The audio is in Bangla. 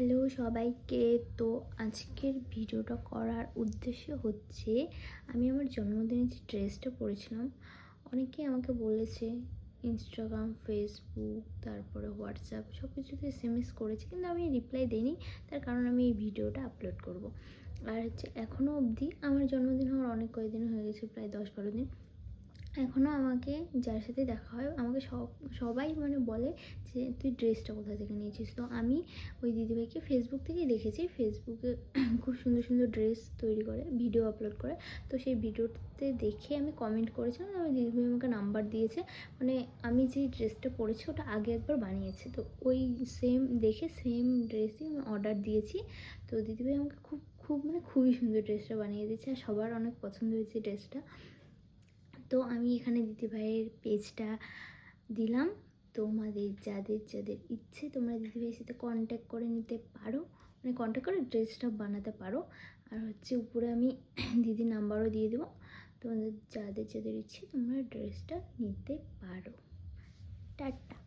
হ্যালো সবাইকে। তো আজকের ভিডিওটা করার উদ্দেশ্য হচ্ছে আমি আমার জন্মদিনে যে ড্রেসটা পরেছিলাম, অনেকেই আমাকে বলেছে ইনস্টাগ্রাম, ফেসবুক, তারপরে হোয়াটসঅ্যাপ সব কিছুতে এসএমএস করেছে, কিন্তু আমি রিপ্লাই দিইনি। তার কারণ আমি এই ভিডিওটা আপলোড করব। আর হচ্ছে এখনও অবধি আমার জন্মদিন হওয়ার অনেক কয়েকদিন হয়ে গেছে, প্রায় 10-12 দিন। এখনও আমাকে যার সাথে দেখা হয় আমাকে সবাই বলে যে তুই ড্রেসটা কোথা থেকে নিয়েছিস। তো আমি ওই দিদিভাইকে ফেসবুক থেকেই দেখেছি। ফেসবুকে খুব সুন্দর সুন্দর ড্রেস তৈরি করে, ভিডিও আপলোড করে। তো সেই ভিডিওতে দেখে আমি কমেন্ট করেছিলাম, আমি দিদিভাই আমাকে নাম্বার দিয়েছে। আমি যে ড্রেসটা পরেছি ওটা আগে একবার বানিয়েছে, তো ওই সেম দেখে সেম ড্রেসই আমি অর্ডার দিয়েছি। তো দিদিভাই আমাকে খুবই সুন্দর ড্রেসটা বানিয়ে দিয়েছে, আর সবার অনেক পছন্দ হয়েছে ড্রেসটা। তো আমি এখানে দিদিভাইয়ের পেজটা দিলাম। তোমাদের যাদের যাদের ইচ্ছে তোমরা দিদিভাইয়ের সাথে কন্ট্যাক্ট করে নিতে পারো, কন্ট্যাক্ট করে ড্রেসটা বানাতে পারো। আর হচ্ছে উপরে আমি দিদির নাম্বারও দিয়ে দেবো। তোমাদের যাদের যাদের ইচ্ছে তোমরা ড্রেসটা নিতে পারো। টাটা।